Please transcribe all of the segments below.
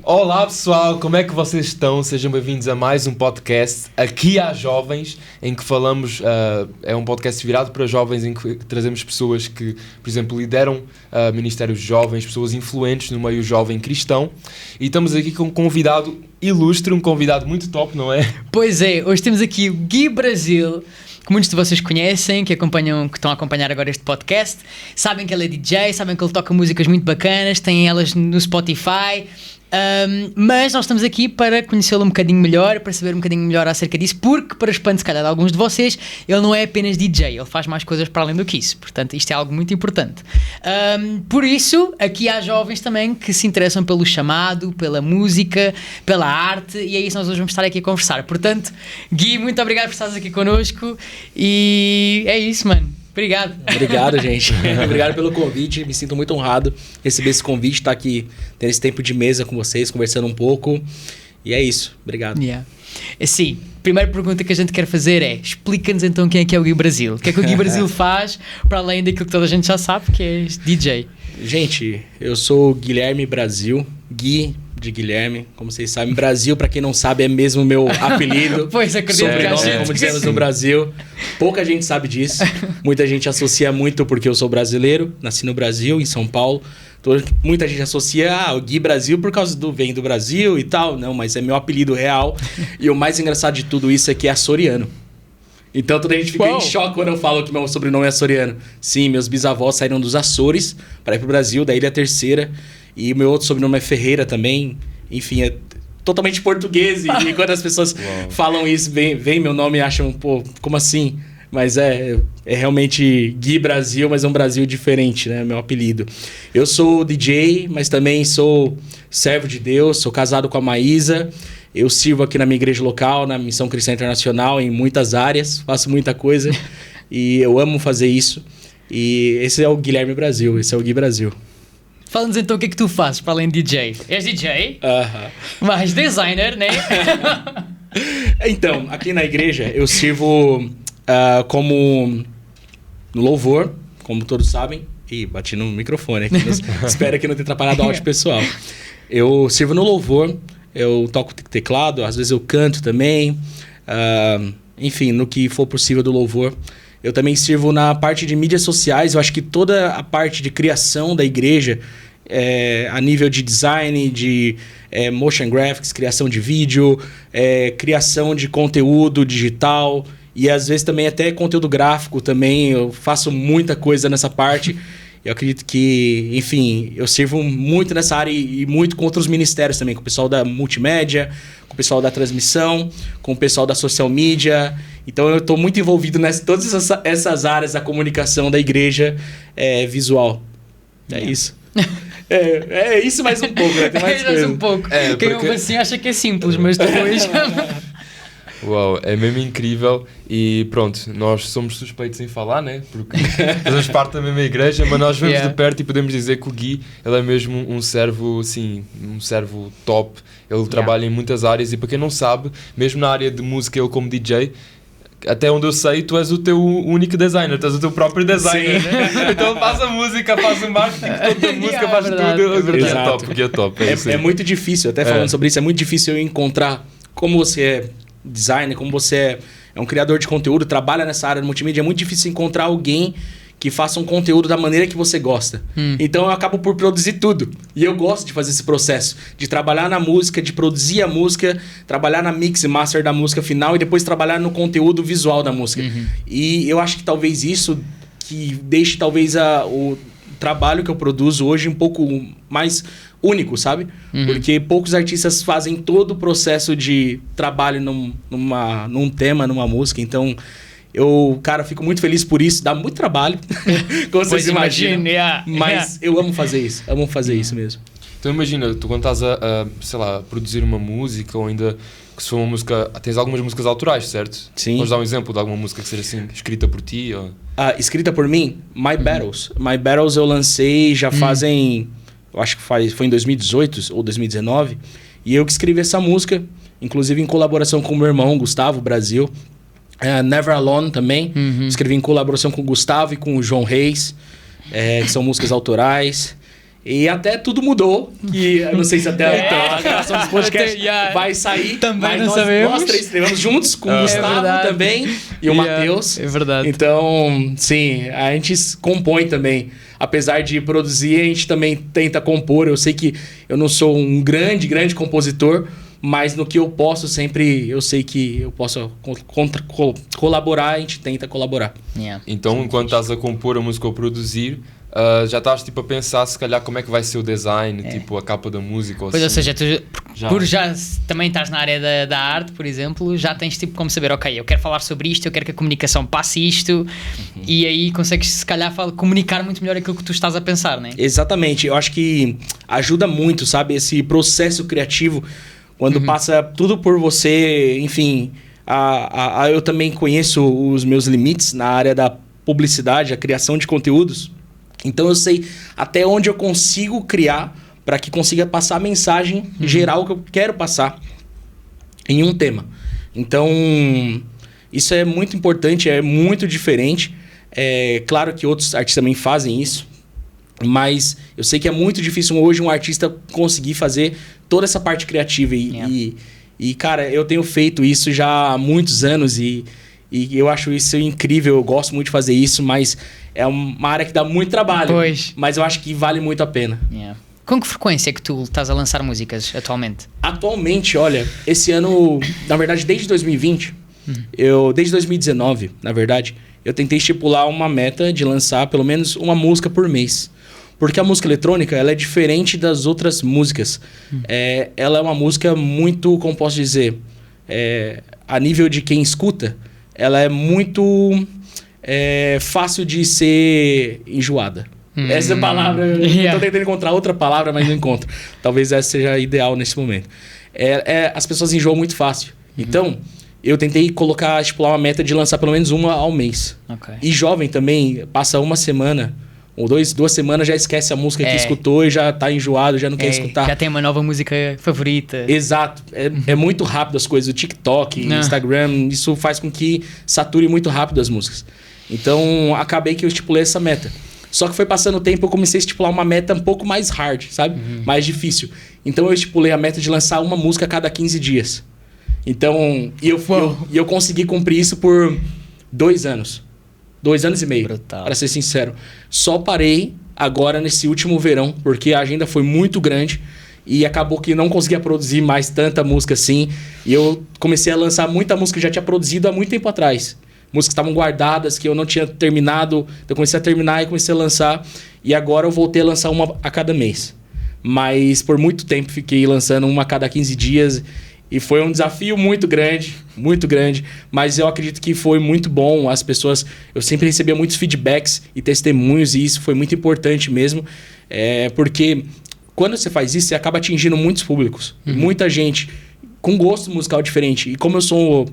Olá pessoal, como é que vocês estão? Sejam bem-vindos a mais um podcast Aqui há Jovens, em que falamos, é um podcast virado para jovens, em que trazemos pessoas que, por exemplo, lideram ministérios jovens, pessoas influentes no meio jovem cristão, e estamos aqui com um convidado ilustre, um convidado muito top, não é? Pois é, hoje temos aqui o Gui Brasil, que muitos de vocês conhecem, que estão a acompanhar agora este podcast, sabem que ele é DJ, sabem que ele toca músicas muito bacanas, têm elas no Spotify. Mas nós estamos aqui para conhecê-lo um bocadinho melhor, para saber um bocadinho melhor acerca disso, porque, para espanto se calhar de alguns de vocês, ele não é apenas DJ, ele faz mais coisas para além do que isso, portanto isto é algo muito importante. Por isso, aqui há jovens também que se interessam pelo chamado, pela música, pela arte, e é isso que nós hoje vamos estar aqui a conversar. Portanto, Gui, muito obrigado por estares aqui connosco, e é isso, mano. Obrigado. Obrigado, gente. Obrigado pelo convite. Me sinto muito honrado receber esse convite, estar aqui, tendo esse tempo de mesa com vocês, conversando um pouco. E é isso. Obrigado. Yeah. Sim, primeira pergunta que a gente quer fazer é: explica-nos então quem é que é o Gui Brasil. O que é que o Gui Brasil faz, para além daquilo que toda a gente já sabe, que é DJ? Gente, eu sou o Guilherme Brasil, Gui de Guilherme, como vocês sabem. Brasil, para quem não sabe, é mesmo meu apelido. Pois, acredito que a gente... como dizemos no Brasil. Pouca gente sabe disso. Muita gente associa muito porque eu sou brasileiro, nasci no Brasil, em São Paulo. Muita gente associa o Gui Brasil por causa vem do Brasil e tal. Não, mas é meu apelido real. E o mais engraçado de tudo isso é que é açoriano. Então toda a gente fica em choque quando eu falo que meu sobrenome é açoriano. Sim, meus bisavós saíram dos Açores para ir pro Brasil, da Ilha Terceira. E o meu outro sobrenome é Ferreira também. Enfim, é totalmente português. E quando as pessoas falam isso, vem meu nome e acham, pô, como assim? Mas é realmente Gui Brasil, mas é um Brasil diferente, né? Meu apelido. Eu sou DJ, mas também sou servo de Deus, sou casado com a Maísa. Eu sirvo aqui na minha igreja local, na Missão Cristã Internacional, em muitas áreas, faço muita coisa. E eu amo fazer isso. E esse é o Guilherme Brasil, esse é o Gui Brasil. Fala-nos então o que é que tu fazes para além de DJ. És DJ, mas designer, né? Então, aqui na igreja eu sirvo como no louvor, como todos sabem. Ih, bati no microfone aqui. Espero que não tenha atrapalhado o áudio pessoal. Eu sirvo no louvor, eu toco teclado, às vezes eu canto também. Enfim, no que for possível do louvor. Eu também sirvo na parte de mídias sociais. Eu acho que toda a parte de criação da igreja, a nível de design, de motion graphics, criação de vídeo, criação de conteúdo digital e às vezes também até conteúdo gráfico também. Eu faço muita coisa nessa parte. Eu acredito que, enfim, eu sirvo muito nessa área e muito com outros ministérios também, com o pessoal da multimédia, com o pessoal da transmissão, com o pessoal da social media. Então eu estou muito envolvido nessas todas essas áreas da comunicação da igreja visual. É isso. É isso mais um pouco, né? Tem mais coisa. Um pouco. Quem ouve assim acha que é simples, mas depois... Uau, é mesmo incrível e pronto, nós somos suspeitos em falar, né? Porque fazemos parte da mesma igreja, mas nós vemos de perto e podemos dizer que o Gui, ele é mesmo um servo, assim, um servo top. Ele trabalha em muitas áreas e para quem não sabe, mesmo na área de música, ele como DJ, até onde eu sei, tu és o teu único designer, tu és o teu próprio designer, né? Então ele faz a música, faz o marketing, toda a música, faz tudo. É top. É muito difícil, até falando sobre isso, é muito difícil eu encontrar como você é designer, como você é um criador de conteúdo, trabalha nessa área de multimídia, é muito difícil encontrar alguém que faça um conteúdo da maneira que você gosta. Então eu acabo por produzir tudo. E eu gosto de fazer esse processo, de trabalhar na música, de produzir a música, trabalhar na mix e master da música final e depois trabalhar no conteúdo visual da música. E eu acho que talvez isso que deixe talvez o trabalho que eu produzo hoje um pouco mais único, sabe? Porque poucos artistas fazem todo o processo de trabalho num tema, numa música. Então, eu, cara, fico muito feliz por isso. Dá muito trabalho, como vocês imaginam. Mas eu amo fazer isso. Amo fazer isso mesmo. Então imagina, tu quando estás sei lá, produzir uma música ou ainda que se for uma música... Tens algumas músicas autorais, certo? Sim. Podes dar um exemplo de alguma música que seja assim, escrita por ti? Ou... Escrita por mim? My Battles. My Battles eu lancei já fazem... Eu acho que foi em 2018 ou 2019. E eu que escrevi essa música, inclusive em colaboração com o meu irmão, Gustavo Brasil. Never Alone também. Escrevi em colaboração com o Gustavo e com o João Reis, que são músicas autorais. E até tudo mudou, que eu não sei se até a gravação desse podcast vai sair. Também mas não sabemos. Nós três escrevemos juntos, com o Gustavo também e o Matheus. É verdade. Então, sim, a gente compõe também. Apesar de produzir, a gente também tenta compor. Eu sei que eu não sou um grande compositor, mas no que eu posso sempre, eu sei que eu posso colaborar, a gente tenta colaborar. Então, enquanto estás a compor a música ou produzir, já estás tipo a pensar se calhar como é que vai ser o design, tipo a capa da música ou Pois, ou assim. seja, tu por já também estás na área da arte, por exemplo, já tens tipo como saber, ok, eu quero falar sobre isto, eu quero que a comunicação passe isto, e aí consegues se calhar comunicar muito melhor aquilo que tu estás a pensar, né? Exatamente, eu acho que ajuda muito, sabe, esse processo criativo, quando passa tudo por você, enfim, eu também conheço os meus limites na área da publicidade, a criação de conteúdos. Então eu sei até onde eu consigo criar para que consiga passar a mensagem geral que eu quero passar em um tema. Então, isso é muito importante, é muito diferente. É claro que outros artistas também fazem isso, mas eu sei que é muito difícil hoje um artista conseguir fazer toda essa parte criativa. E cara, eu tenho feito isso já há muitos anos e eu acho isso incrível, eu gosto muito de fazer isso, mas é uma área que dá muito trabalho. Pois. Mas eu acho que vale muito a pena. Com que frequência é que tu estás a lançar músicas atualmente? Atualmente, olha, esse ano, na verdade, desde 2020, desde 2019, na verdade, eu tentei estipular uma meta de lançar pelo menos uma música por mês. Porque a música eletrônica, ela é diferente das outras músicas. Ela é uma música muito, como posso dizer, a nível de quem escuta, ela é muito fácil de ser enjoada. Essa palavra, eu tô tentando encontrar outra palavra, mas não encontro. Talvez essa seja a ideal nesse momento. As pessoas enjoam muito fácil. Então, eu tentei estipular uma meta de lançar pelo menos uma ao mês. E jovem também, passa uma semana ou duas semanas, já esquece a música que escutou e já tá enjoado, já não quer escutar. Já tem uma nova música favorita. Exato. É muito rápido as coisas. O TikTok, Instagram, isso faz com que sature muito rápido as músicas. Então, acabei que eu estipulei essa meta. Só que foi passando o tempo, eu comecei a estipular uma meta um pouco mais hard, sabe? Mais difícil. Então, eu estipulei a meta de lançar uma música a cada 15 dias. Então, eu consegui cumprir isso por 2 anos. 2 anos e meio, para ser sincero. Só parei agora nesse último verão, porque a agenda foi muito grande e acabou que não conseguia produzir mais tanta música assim. E eu comecei a lançar muita música que já tinha produzido há muito tempo atrás. Músicas que estavam guardadas, que eu não tinha terminado. Então eu comecei a terminar e comecei a lançar. E agora eu voltei a lançar uma a cada mês. Mas por muito tempo fiquei lançando uma a cada 15 dias. E foi um desafio muito grande, mas eu acredito que foi muito bom. As pessoas, eu sempre recebia muitos feedbacks e testemunhos, e isso foi muito importante mesmo, porque quando você faz isso, você acaba atingindo muitos públicos, muita gente com gosto musical diferente. E como eu sou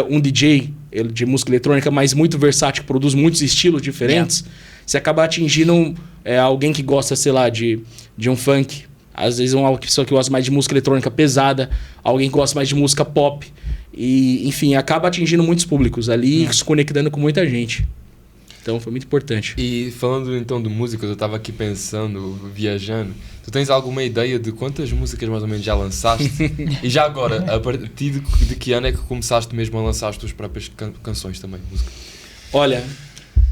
um DJ de música eletrônica, mas muito versátil, que produz muitos estilos diferentes, você acaba atingindo alguém que gosta, sei lá, de um funk. Às vezes uma pessoa que gosta mais de música eletrônica pesada, alguém que gosta mais de música pop. E, enfim, acaba atingindo muitos públicos ali, se conectando com muita gente. Então foi muito importante. E falando então de músicas, eu estava aqui pensando, viajando. Tu tens alguma ideia de quantas músicas mais ou menos já lançaste? E já agora, a partir de que ano é que começaste mesmo a lançar as tuas próprias canções também? Música? Olha,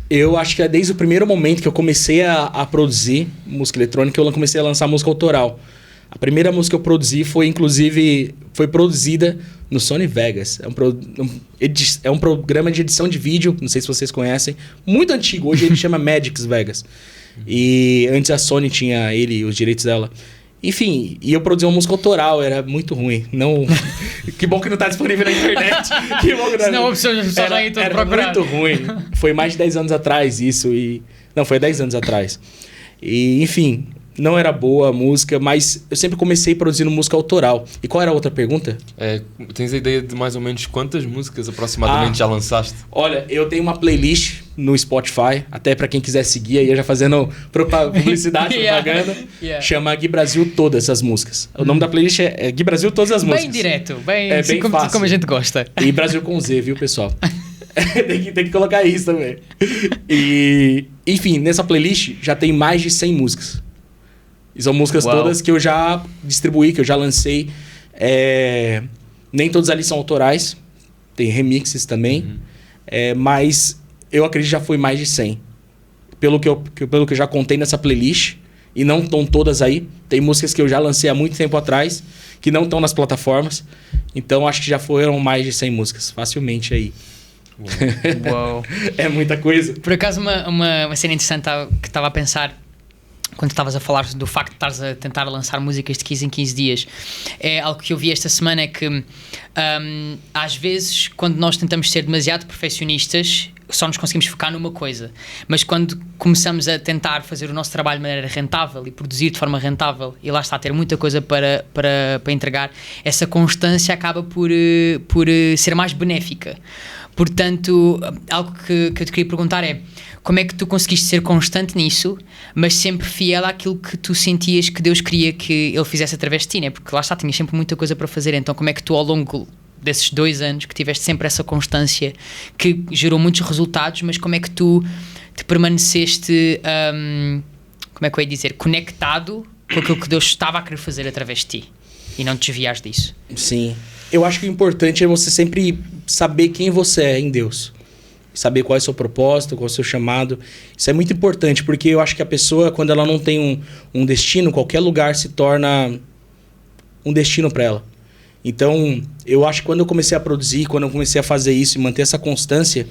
eu acho que é desde o primeiro momento que eu comecei a produzir música eletrônica, eu comecei a lançar música autoral. A primeira música que eu produzi foi produzida no Sony Vegas. É um programa de edição de vídeo, não sei se vocês conhecem, muito antigo. Hoje ele chama Magix Vegas. E antes a Sony tinha os direitos dela. Enfim, e eu produzi uma música autoral, era muito ruim. Não... Que bom que não tá disponível na internet. Que bom que não... Senão a pessoa já vai aí todo procurado. Muito ruim. Foi mais de 10 anos atrás isso. Não, foi 10 anos atrás. E, enfim, não era boa a música, mas eu sempre comecei produzindo música autoral. E qual era a outra pergunta? Tens a ideia de mais ou menos quantas músicas aproximadamente já lançaste? Olha, eu tenho uma playlist no Spotify, até pra quem quiser seguir aí, já fazendo publicidade, propaganda. Chama Gui Brasil Todas as Músicas. O nome da playlist é Gui Brasil Todas as Músicas. Bem direto, bem, É assim bem como, fácil. como a gente gosta. E Brasil com Z, viu, pessoal? tem que colocar isso também. E, enfim, nessa playlist já tem mais de 100 músicas. E são músicas todas que eu já distribuí, que eu já lancei. Nem todas ali são autorais. Tem remixes também. Mas eu acredito que já foi mais de 100. Pelo que eu já contei nessa playlist. E não estão todas aí. Tem músicas que eu já lancei há muito tempo atrás, que não estão nas plataformas. Então acho que já foram mais de 100 músicas. Facilmente aí. Uou. É muita coisa. Por acaso, uma cena interessante que estava a pensar quando estavas a falar do facto de estares a tentar lançar músicas de 15 em 15 dias. É algo que eu vi esta semana, é que às vezes, quando nós tentamos ser demasiado perfeccionistas, só nos conseguimos focar numa coisa. Mas quando começamos a tentar fazer o nosso trabalho de maneira rentável e produzir de forma rentável, e lá está a ter muita coisa para entregar, essa constância acaba por ser mais benéfica. Portanto, algo que eu te queria perguntar é: como é que tu conseguiste ser constante nisso, mas sempre fiel àquilo que tu sentias que Deus queria que Ele fizesse através de ti, né? Porque lá está, tinhas sempre muita coisa para fazer. Então, como é que tu, ao longo desses 2 anos, que tiveste sempre essa constância, que gerou muitos resultados, mas como é que tu te permaneceste, como é que eu ia dizer, conectado com aquilo que Deus estava a querer fazer através de ti e não te desviares disso? Sim. Eu acho que o importante é você sempre saber quem você é em Deus. Saber qual é o seu propósito, qual é o seu chamado. Isso é muito importante, porque eu acho que a pessoa, quando ela não tem um destino, qualquer lugar se torna um destino para ela. Então, eu acho que quando eu comecei a produzir, quando eu comecei a fazer isso e manter essa constância,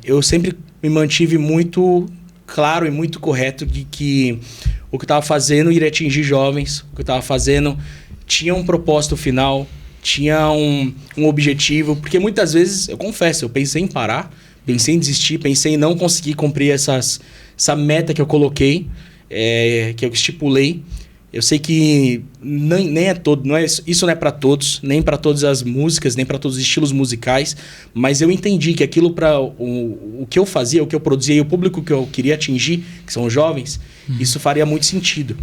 eu sempre me mantive muito claro e muito correto de que o que eu estava fazendo iria atingir jovens, o que eu estava fazendo tinha um propósito final, tinha um objetivo, porque muitas vezes, eu confesso, eu pensei em parar, pensei em desistir, pensei em não conseguir cumprir essa meta que eu coloquei, que eu estipulei. Eu sei que nem é todo, isso não é para todos, nem para todas as músicas, nem para todos os estilos musicais, mas eu entendi que aquilo para o que eu fazia, o que eu produzia e o público que eu queria atingir, que são os jovens, isso faria muito sentido.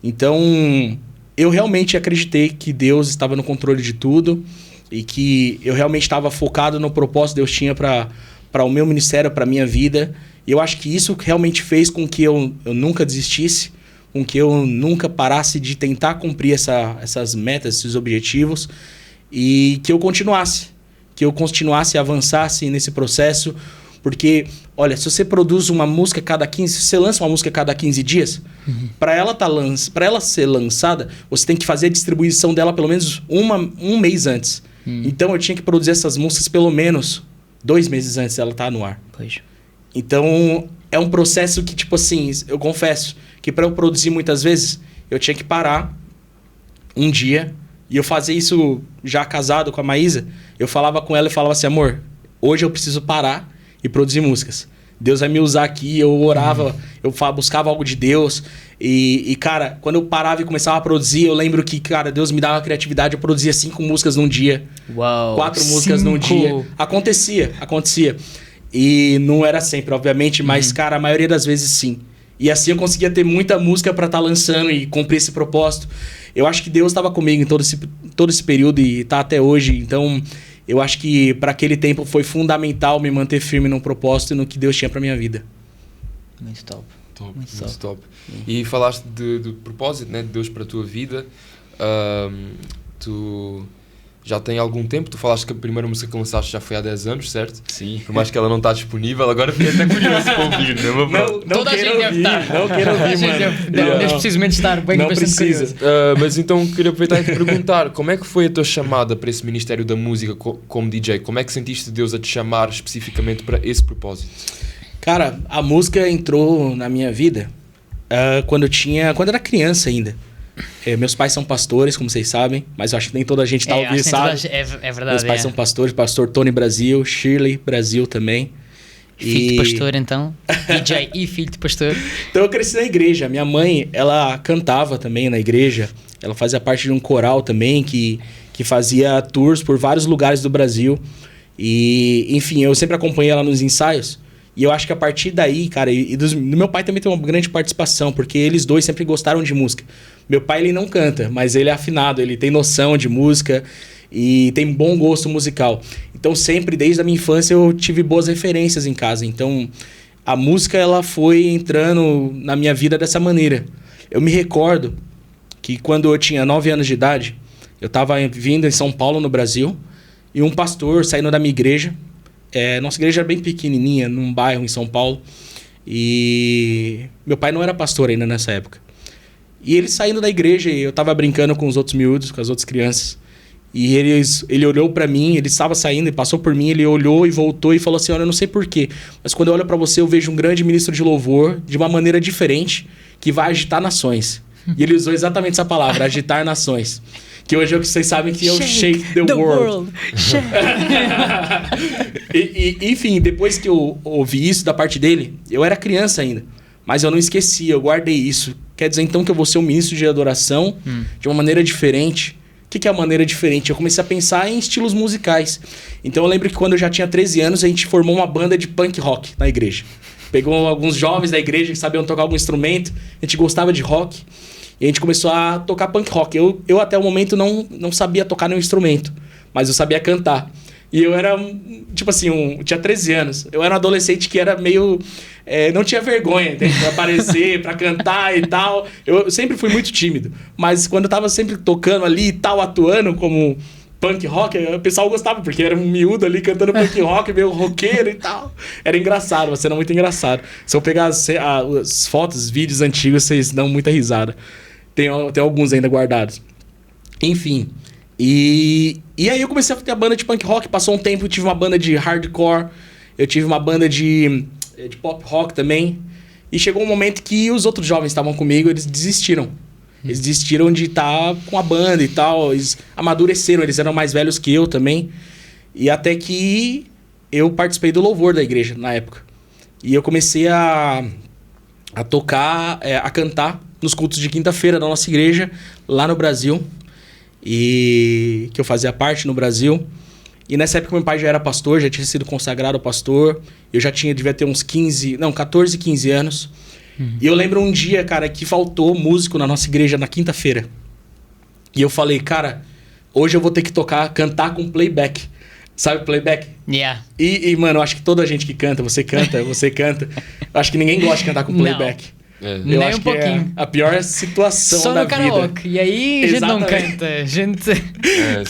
Então, eu realmente acreditei que Deus estava no controle de tudo e que eu realmente estava focado no propósito que Deus tinha para o meu ministério, para a minha vida. E eu acho que isso realmente fez com que eu nunca desistisse, com que eu nunca parasse de tentar cumprir essas metas, esses objetivos, e que eu continuasse, avançasse nesse processo, porque, olha, se você produz uma música se você lança uma música a cada 15 dias, para ela ser lançada, você tem que fazer a distribuição dela pelo menos um mês antes. Então eu tinha que produzir essas músicas pelo menos 2 meses antes dela estar no ar. Pois. Então é um processo que, tipo assim, eu confesso que para eu produzir muitas vezes, eu tinha que parar um dia, e eu fazia isso já casado com a Maísa, eu falava com ela e falava assim: amor, hoje eu preciso parar e produzir músicas. Deus vai me usar aqui. Eu orava, eu buscava algo de Deus. E, cara, quando eu parava e começava a produzir, eu lembro que, cara, Deus me dava a criatividade. Eu produzia 5 músicas num dia. Uau, 4 músicas num dia. Acontecia. E não era sempre, obviamente, mas, cara, a maioria das vezes sim. E assim eu conseguia ter muita música para estar lançando e cumprir esse propósito. Eu acho que Deus estava comigo em todo esse período e está até hoje. Então, eu acho que para aquele tempo foi fundamental me manter firme no propósito e no que Deus tinha para minha vida. Muito top. Muito top. E falaste do propósito, né, de Deus para a tua vida. Tu já tem algum tempo, tu falaste que a primeira música que lançaste já foi há 10 anos, certo? Sim. Por mais que ela não está disponível, agora fiquei até curioso para ouvir, né? Toda a gente deve estar. Não quero ouvir, mano. Neste precisamente estar bem não bastante precisa. curioso. Mas então queria aproveitar e te perguntar, como é que foi a tua chamada para esse ministério da música como DJ? Como é que sentiste Deus a te chamar especificamente para esse propósito? Cara, a música entrou na minha vida quando eu era criança ainda. Meus pais são pastores, como vocês sabem, mas eu acho que nem toda a gente ouvindo sabe. É verdade. Meus pais são pastores, pastor Tony Brasil, Shirley Brasil também. Filho de pastor, então. DJ e filho de pastor. Então eu cresci na igreja. Minha mãe, ela cantava também na igreja. Ela fazia parte de um coral também que fazia tours por vários lugares do Brasil. E, enfim, eu sempre acompanhei ela nos ensaios. E eu acho que a partir daí, cara, do meu pai também tem uma grande participação, porque eles dois sempre gostaram de música. Meu pai, ele não canta, mas ele é afinado, ele tem noção de música e tem bom gosto musical. Então, sempre, desde a minha infância, eu tive boas referências em casa. Então, a música, ela foi entrando na minha vida dessa maneira. Eu me recordo que quando eu tinha 9 anos de idade, eu estava vindo em São Paulo, no Brasil, e um pastor saindo da minha igreja. Nossa igreja era bem pequenininha, num bairro em São Paulo. E meu pai não era pastor ainda nessa época. E ele saindo da igreja, eu estava brincando com os outros miúdos, com as outras crianças. E ele olhou para mim, ele estava saindo e passou por mim, ele olhou e voltou e falou assim: olha, eu não sei porquê, mas quando eu olho para você, eu vejo um grande ministro de louvor de uma maneira diferente, que vai agitar nações. E ele usou exatamente essa palavra, agitar nações. Que hoje é o que vocês sabem que é o Shake the World. Enfim, depois que eu ouvi isso da parte dele, eu era criança ainda, mas eu não esqueci, eu guardei isso. Quer dizer então que eu vou ser um ministro de adoração de uma maneira diferente. O que é a maneira diferente? Eu comecei a pensar em estilos musicais. Então eu lembro que quando eu já tinha 13 anos, a gente formou uma banda de punk rock na igreja. Pegou alguns jovens da igreja que sabiam tocar algum instrumento, a gente gostava de rock, e a gente começou a tocar punk rock. Eu até o momento não sabia tocar nenhum instrumento, mas eu sabia cantar. E eu era, tipo assim, tinha 13 anos. Eu era um adolescente que era meio... não tinha vergonha, entende? Pra aparecer, pra cantar e tal. Eu sempre fui muito tímido. Mas quando eu tava sempre tocando ali e tal, atuando como punk rock, o pessoal gostava, porque era um miúdo ali cantando punk rock, meio roqueiro e tal. Era engraçado, uma cena muito engraçada. Se eu pegar as fotos, vídeos antigos, vocês dão muita risada. Tem alguns ainda guardados. Enfim... E aí eu comecei a ter a banda de punk rock. Passou um tempo, eu tive uma banda de hardcore. Eu tive uma banda de pop rock também. E chegou um momento que os outros jovens estavam comigo, eles desistiram. Eles desistiram de estar com a banda e tal. Eles amadureceram, eles eram mais velhos que eu também. E até que eu participei do louvor da igreja na época. E eu comecei a tocar, a cantar nos cultos de quinta-feira da nossa igreja, lá no Brasil. E que eu fazia parte no Brasil. E nessa época meu pai já era pastor, já tinha sido consagrado pastor. Eu já devia ter uns 14, 15 anos. E eu lembro um dia, cara, que faltou músico na nossa igreja na quinta-feira. E eu falei, cara, hoje eu vou ter que cantar com playback. Sabe playback? Yeah. E mano, eu acho que toda a gente que canta, você canta. Eu acho que ninguém gosta de cantar com playback. Não. Eu Nem acho um pouquinho. Que é a pior situação só da no karaoke. E aí a gente não canta.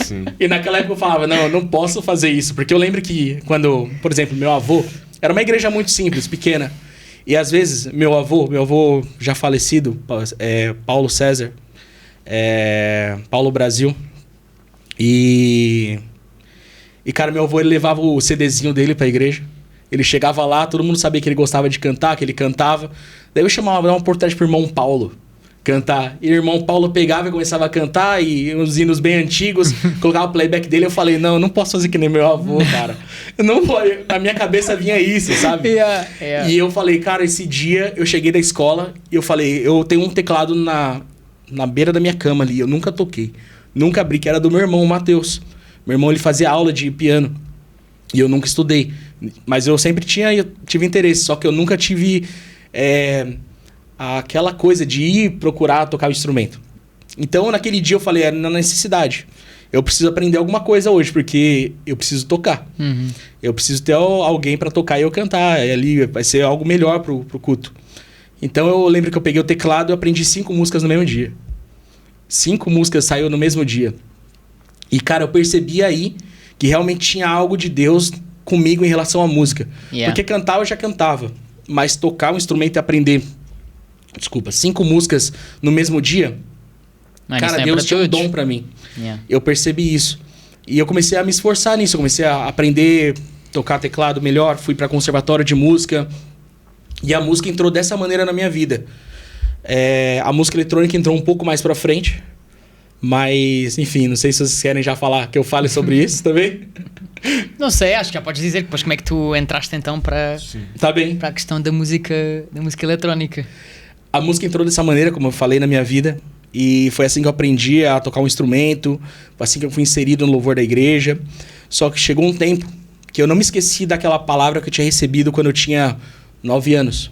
Sim. E naquela época eu falava, não, eu não posso fazer isso. Porque eu lembro que quando, por exemplo, meu avô... Era uma igreja muito simples, pequena. E às vezes, meu avô já falecido, Paulo César, Paulo Brasil. E cara, meu avô, ele levava o CDzinho dele pra igreja. Ele chegava lá, todo mundo sabia que ele gostava de cantar, que ele cantava. Daí eu chamava, dava uma oportunidade pro irmão Paulo cantar. E o irmão Paulo pegava e começava a cantar, e uns hinos bem antigos, colocava o playback dele. Eu falei, não posso fazer que nem meu avô, cara. Na minha cabeça vinha isso, sabe? Yeah. E eu falei, cara, esse dia eu cheguei da escola e eu falei, eu tenho um teclado na beira da minha cama ali, eu nunca toquei. Nunca abri, que era do meu irmão, o Matheus. Meu irmão, ele fazia aula de piano. E eu nunca estudei. Mas eu sempre tive interesse, só que eu nunca tive aquela coisa de ir procurar tocar o instrumento. Então, naquele dia eu falei, na necessidade. Eu preciso aprender alguma coisa hoje, porque eu preciso tocar. Eu preciso ter alguém para tocar e eu cantar. E ali vai ser algo melhor pro culto. Então, eu lembro que eu peguei o teclado e aprendi 5 músicas no mesmo dia. 5 músicas saiu no mesmo dia. E, cara, eu percebi aí que realmente tinha algo de Deus comigo em relação à música. Yeah. Porque cantar eu já cantava, mas tocar um instrumento e aprender, 5 músicas no mesmo dia, cara, Deus tinha um dom pra mim. Yeah. Eu percebi isso. E eu comecei a me esforçar nisso, eu comecei a aprender, tocar teclado melhor, fui pra conservatório de música, e a música entrou dessa maneira na minha vida. A música eletrônica entrou um pouco mais pra frente, mas, enfim, não sei se vocês querem já falar que eu fale sobre isso também. Não sei, acho que já podes dizer depois como é que tu entraste então para a questão da música eletrónica. A música entrou dessa maneira, como eu falei, na minha vida. E foi assim que eu aprendi a tocar um instrumento. Foi assim que eu fui inserido no louvor da igreja. Só que chegou um tempo que eu não me esqueci daquela palavra que eu tinha recebido quando eu tinha 9 anos,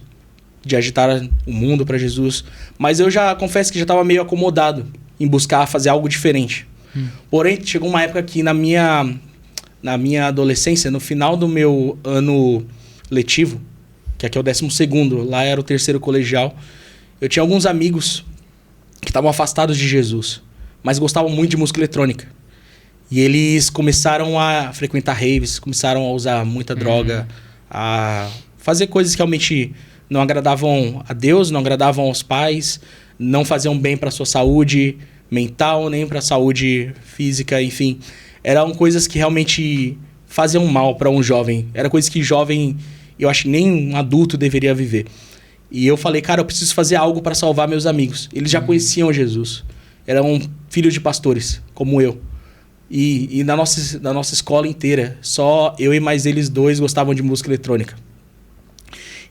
de agitar o mundo para Jesus. Mas eu já confesso que já estava meio acomodado em buscar fazer algo diferente. Porém, chegou uma época que na minha adolescência, no final do meu ano letivo, que aqui é o 12º, lá era o 3º colegial, eu tinha alguns amigos que estavam afastados de Jesus, mas gostavam muito de música eletrônica. E eles começaram a frequentar raves, começaram a usar muita droga, a fazer coisas que realmente não agradavam a Deus, não agradavam aos pais, não faziam bem para a sua saúde mental, nem para a saúde física, enfim. Eram coisas que realmente faziam mal para um jovem. Era coisas que jovem, eu acho que nem um adulto deveria viver. E eu falei, cara, eu preciso fazer algo para salvar meus amigos. Eles já conheciam Jesus. Eram filhos de pastores, como eu. E na nossa escola inteira, só eu e mais eles 2 gostavam de música eletrônica.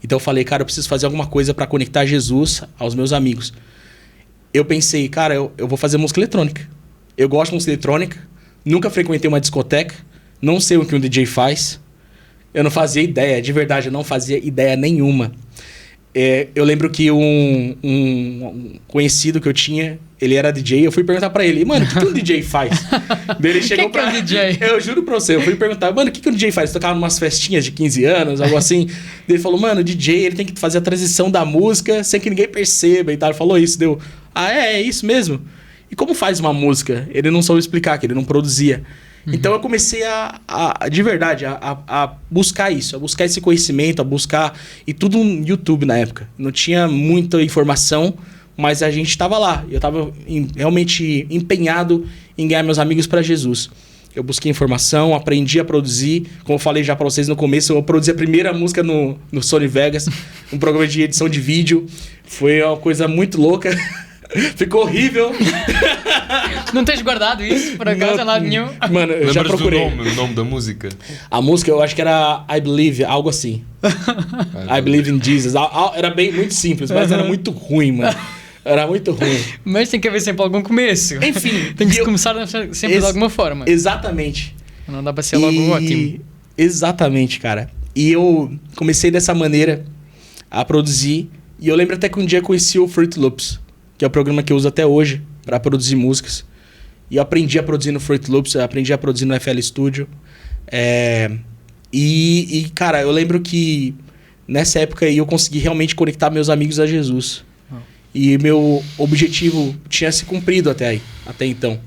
Então eu falei, cara, eu preciso fazer alguma coisa para conectar Jesus aos meus amigos. Eu pensei, cara, eu vou fazer música eletrônica. Eu gosto de música eletrônica, nunca frequentei uma discoteca, não sei o que um DJ faz. Eu não fazia ideia, de verdade, eu não fazia ideia nenhuma. Eu lembro que um conhecido que eu tinha, ele era DJ, eu fui perguntar pra ele, mano, o que um DJ faz? Daí ele chegou que é um DJ? Eu juro pra você, eu fui perguntar, mano, o que um DJ faz? Tocava umas festinhas de 15 anos, algo assim. Daí ele falou, mano, o DJ, ele tem que fazer a transição da música sem que ninguém perceba e tal. Ele falou isso, deu, é isso mesmo? E como faz uma música? Ele não soube explicar, que ele não produzia. Então eu comecei de verdade, a buscar isso, a buscar esse conhecimento, a buscar... E tudo no YouTube na época. Não tinha muita informação, mas a gente estava lá. Eu estava realmente empenhado em ganhar meus amigos para Jesus. Eu busquei informação, aprendi a produzir. Como eu falei já para vocês no começo, eu produzi a primeira música no Sony Vegas, um programa de edição de vídeo. Foi uma coisa muito louca. Ficou horrível. Não tens guardado isso, por acaso, em lado nenhum? Mano, eu já procurei. O nome da música? A música, eu acho que era I Believe, algo assim. I Believe in Jesus. Era muito simples, mas era muito ruim, mano. Era muito ruim. Mas tem que haver sempre algum começo. Enfim. Tem que se começar sempre de alguma forma. Exatamente. Não dá pra ser logo ótimo. Exatamente, cara. E eu comecei dessa maneira a produzir. E eu lembro até que um dia eu conheci o Fruit Loops, que é o programa que eu uso até hoje para produzir músicas. E eu aprendi a produzir no Fruit Loops, aprendi a produzir no FL Studio. Cara, eu lembro que nessa época aí eu consegui realmente conectar meus amigos a Jesus. E meu objetivo tinha se cumprido até então.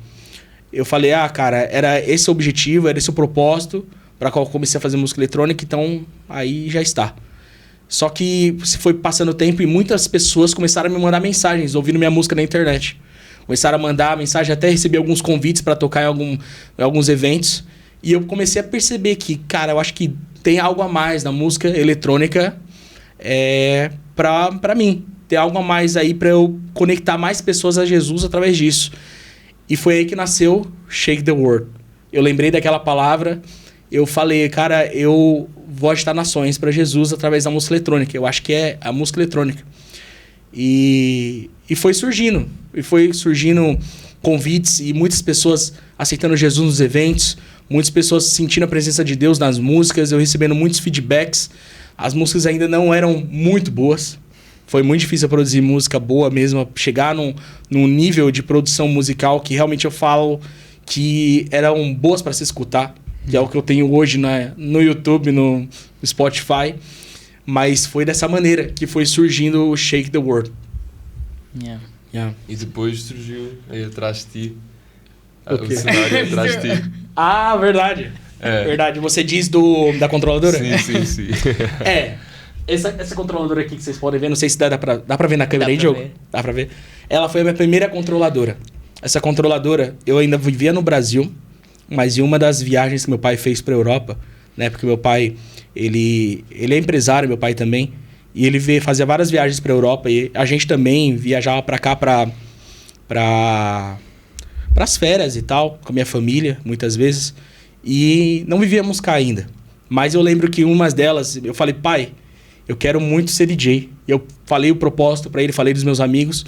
Eu falei, cara, era esse o objetivo, era esse o propósito para qual eu comecei a fazer música eletrônica, então aí já está. Só que se foi passando o tempo e muitas pessoas começaram a me mandar mensagens, ouvindo minha música na internet. Começaram a mandar mensagem, até recebi alguns convites para tocar em alguns eventos. E eu comecei a perceber que, cara, eu acho que tem algo a mais na música eletrônica pra mim. Tem algo a mais aí para eu conectar mais pessoas a Jesus através disso. E foi aí que nasceu Shake the World. Eu lembrei daquela palavra, eu falei, cara, eu vou agitar nações para Jesus através da música eletrônica. Eu acho que é a música eletrônica. E foi surgindo. E foi surgindo convites e muitas pessoas aceitando Jesus nos eventos, muitas pessoas sentindo a presença de Deus nas músicas, eu recebendo muitos feedbacks. As músicas ainda não eram muito boas. Foi muito difícil produzir música boa mesmo, chegar num nível de produção musical que realmente eu falo que eram boas para se escutar, que é o que eu tenho hoje no YouTube, no Spotify. Mas foi dessa maneira que foi surgindo o Shake the World. Yeah. E depois surgiu aí atrás de ti, O cenário atrás de ti. Ah, verdade. Verdade. Você diz da controladora? Sim. Essa controladora aqui que vocês podem ver, não sei se dá pra ver na câmera aí, Diogo? Dá pra ver. Ela foi a minha primeira controladora. Essa controladora, eu ainda vivia no Brasil, mas em uma das viagens que meu pai fez pra Europa, né? Porque meu pai, ele é empresário, meu pai também, e ele fazia várias viagens pra Europa, e a gente também viajava pra cá pras férias e tal, com a minha família, muitas vezes, e não vivíamos cá ainda. Mas eu lembro que umas delas, eu falei, pai, eu quero muito ser DJ. E eu falei o propósito pra ele, falei dos meus amigos.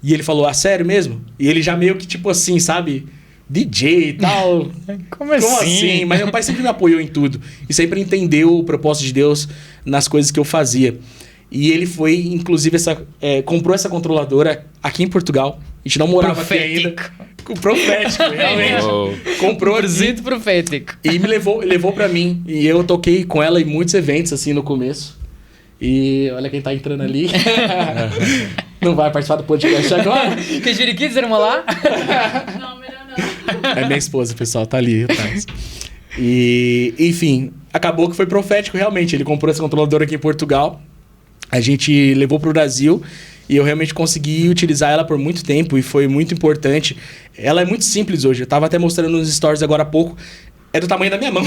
E ele falou, sério mesmo? E ele já meio que tipo assim, sabe? DJ e tal. Como assim? Mas meu pai sempre me apoiou em tudo. E sempre entendeu o propósito de Deus nas coisas que eu fazia. E ele foi, inclusive, comprou essa controladora aqui em Portugal. A gente não morava aqui ainda. Profético, realmente. Comprou presente profético. E levou pra mim. E eu toquei com ela em muitos eventos, assim, no começo. E olha quem tá entrando ali. Não vai participar do podcast agora. Que juriquinhos eram lá? Não, melhor não. É minha esposa, pessoal, tá ali atrás. E, enfim, acabou que foi profético, realmente. Ele comprou essa controladora aqui em Portugal. A gente levou pro Brasil e eu realmente consegui utilizar ela por muito tempo e foi muito importante. Ela é muito simples hoje. Eu tava até mostrando nos stories agora há pouco. É do tamanho da minha mão.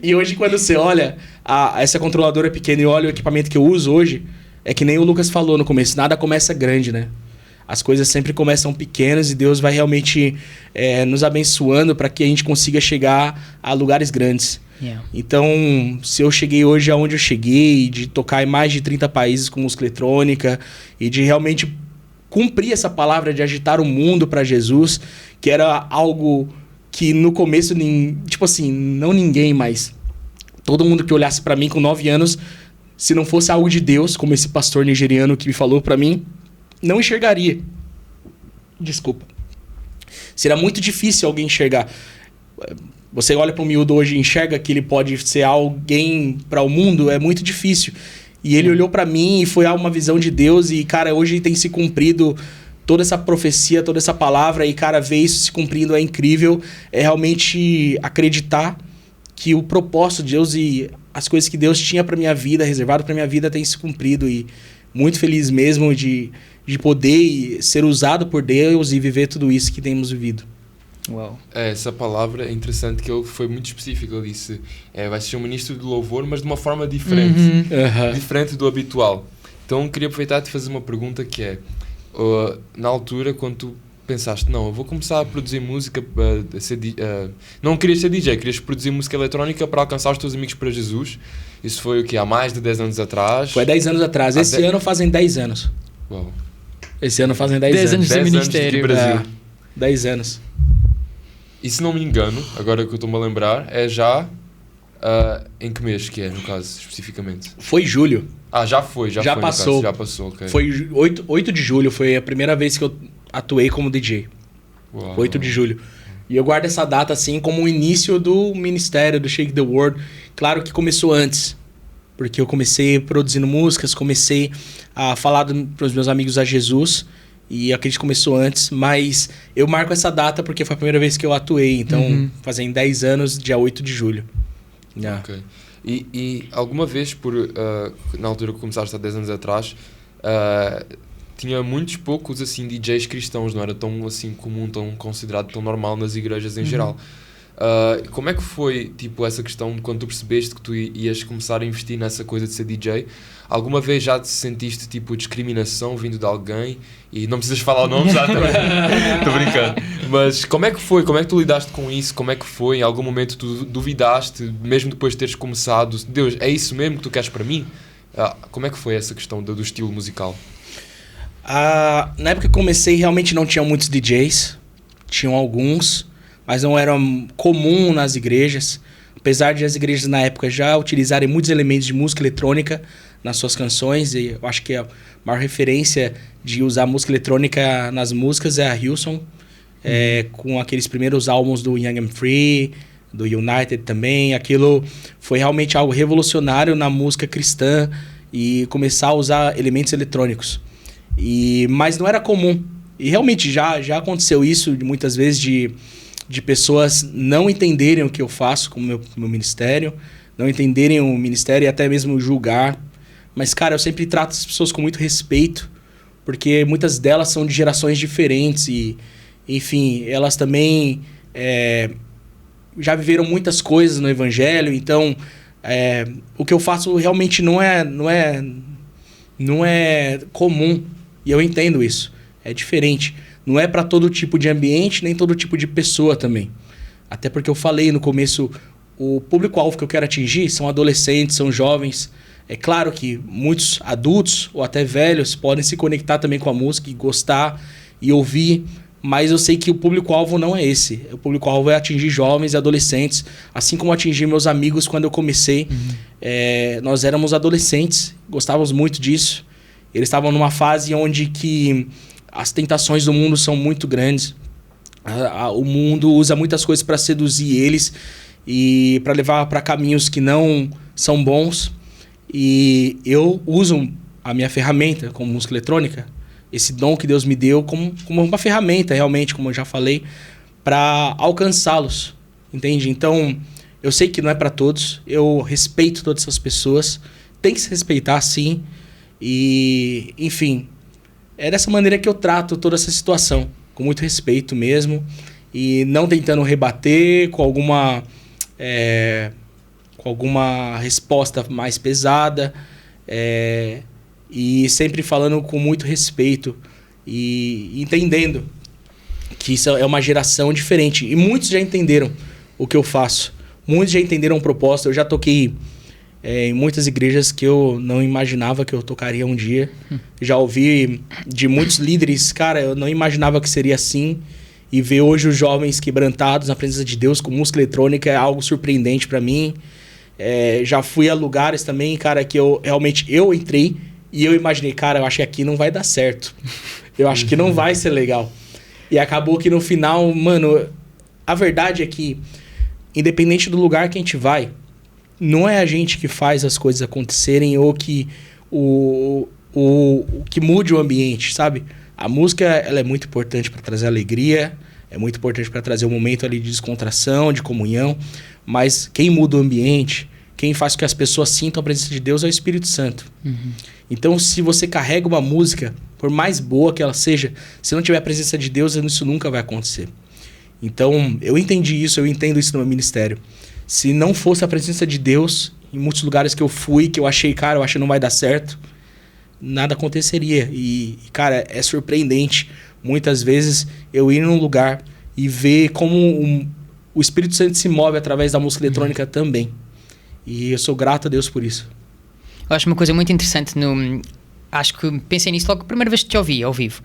E hoje, quando você olha essa controladora pequena e olha o equipamento que eu uso hoje, é que nem o Lucas falou no começo, nada começa grande, né? As coisas sempre começam pequenas e Deus vai realmente nos abençoando para que a gente consiga chegar a lugares grandes. Yeah. Então, se eu cheguei hoje aonde eu cheguei, de tocar em mais de 30 países com música eletrônica e de realmente cumprir essa palavra de agitar o mundo para Jesus, que era algo que no começo, tipo assim, não ninguém, mas todo mundo que olhasse para mim com 9 anos, se não fosse algo de Deus, como esse pastor nigeriano que me falou para mim, não enxergaria. Desculpa. Será muito difícil alguém enxergar. Você olha para o miúdo hoje e enxerga que ele pode ser alguém para o mundo, é muito difícil. E ele olhou para mim e foi uma visão de Deus e, cara, hoje tem se cumprido toda essa profecia, toda essa palavra e, cara, ver isso se cumprindo é incrível. É realmente acreditar que o propósito de Deus e as coisas que Deus tinha para minha vida, reservado para minha vida, tem se cumprido e muito feliz mesmo de poder ser usado por Deus e viver tudo isso que temos vivido. Uau. Essa palavra é interessante, que ele foi muito específico. Ele disse, vai ser um ministro de louvor, mas de uma forma diferente. Diferente do habitual. Então, queria aproveitar e fazer uma pergunta que é, na altura, quando tu pensaste, não, eu vou começar a produzir música, não querias ser DJ, querias produzir música eletrónica para alcançar os teus amigos para Jesus. Isso foi o quê? Há mais de 10 anos atrás? Foi 10 anos atrás. Esse ano fazem 10 anos. Uau. Esse ano fazem 10 10 anos de 10 anos ministério. de Brasil. 10 anos. E se não me engano, agora que eu estou-me a lembrar, é já... em que mês que é, no caso, especificamente? Foi julho. Já foi, Já foi, passou. No caso, já passou, ok. Foi 8 de julho, foi a primeira vez que eu atuei como DJ. Uau. 8 de julho. E eu guardo essa data assim como o início do ministério, do Shake the World. Claro que começou antes, porque eu comecei produzindo músicas, comecei a falar para os meus amigos a Jesus, e acredito que começou antes, mas eu marco essa data porque foi a primeira vez que eu atuei, então fazem 10 anos, dia 8 de julho. Yeah. Ok. E alguma vez, na altura que começaste há 10 anos atrás, tinha muitos poucos assim, DJs cristãos, não era tão assim, comum, tão considerado, tão normal nas igrejas em geral. Como é que foi tipo, essa questão quando tu percebeste que tu ias começar a investir nessa coisa de ser DJ? Alguma vez já te sentiste tipo discriminação vindo de alguém? E não precisas falar o nome já também. Estou brincando. Mas como é que foi? Como é que tu lidaste com isso? Como é que foi? Em algum momento tu duvidaste, mesmo depois de teres começado? Deus, é isso mesmo que tu queres para mim? Como é que foi essa questão do estilo musical? Na época que comecei realmente não tinham muitos DJs. Tinham alguns, mas não era comum nas igrejas. Apesar de as igrejas na época já utilizarem muitos elementos de música eletrônica nas suas canções, e eu acho que a maior referência de usar música eletrônica nas músicas é a Hillsong, com aqueles primeiros álbuns do Young and Free, do United também. Aquilo foi realmente algo revolucionário na música cristã e começar a usar elementos eletrônicos. Mas não era comum. E realmente já aconteceu isso muitas vezes de pessoas não entenderem o que eu faço com o meu ministério, não entenderem o ministério e até mesmo julgar. Mas, cara, eu sempre trato as pessoas com muito respeito, porque muitas delas são de gerações diferentes e, enfim, elas também já viveram muitas coisas no Evangelho. Então, o que eu faço realmente não é comum, e eu entendo isso. É diferente. Não é para todo tipo de ambiente, nem todo tipo de pessoa também. Até porque eu falei no começo, o público-alvo que eu quero atingir são adolescentes, são jovens. É claro que muitos adultos ou até velhos podem se conectar também com a música e gostar e ouvir, mas eu sei que o público-alvo não é esse. O público-alvo é atingir jovens e adolescentes, assim como atingir meus amigos quando eu comecei. Nós éramos adolescentes, gostávamos muito disso. Eles estavam numa fase onde que as tentações do mundo são muito grandes. O mundo usa muitas coisas para seduzir eles e para levar para caminhos que não são bons. E eu uso a minha ferramenta como música eletrônica, esse dom que Deus me deu como uma ferramenta, realmente, como eu já falei, para alcançá-los, entende? Então, eu sei que não é para todos, eu respeito todas essas pessoas, tem que se respeitar, sim, e, enfim, é dessa maneira que eu trato toda essa situação, com muito respeito mesmo, e não tentando rebater com alguma resposta mais pesada, e sempre falando com muito respeito e entendendo que isso é uma geração diferente. E muitos já entenderam o que eu faço. Muitos já entenderam o propósito. Eu já toquei em muitas igrejas que eu não imaginava que eu tocaria um dia. Já ouvi de muitos líderes, cara, eu não imaginava que seria assim. E ver hoje os jovens quebrantados na presença de Deus com música eletrônica é algo surpreendente para mim. Já fui a lugares também, cara, que eu entrei e eu imaginei, cara, eu acho que aqui não vai dar certo. Eu acho que não vai ser legal. E acabou que no final, mano, a verdade é que, independente do lugar que a gente vai, não é a gente que faz as coisas acontecerem ou que que mude o ambiente, sabe? A música, ela é muito importante para trazer alegria, é muito importante para trazer um momento ali de descontração, de comunhão, mas quem muda o ambiente, quem faz com que as pessoas sintam a presença de Deus é o Espírito Santo. Então, se você carrega uma música, por mais boa que ela seja, se não tiver a presença de Deus, isso nunca vai acontecer. Então, eu entendi isso, eu entendo isso no meu ministério. Se não fosse a presença de Deus, em muitos lugares que eu fui, que eu achei, cara, eu acho que não vai dar certo, nada aconteceria. E, cara, é surpreendente, muitas vezes, eu ir num lugar e ver como o Espírito Santo se move através da música eletrônica também. E eu sou grato a Deus por isso. Eu acho uma coisa muito interessante acho que pensei nisso logo a primeira vez que te ouvi ao vivo,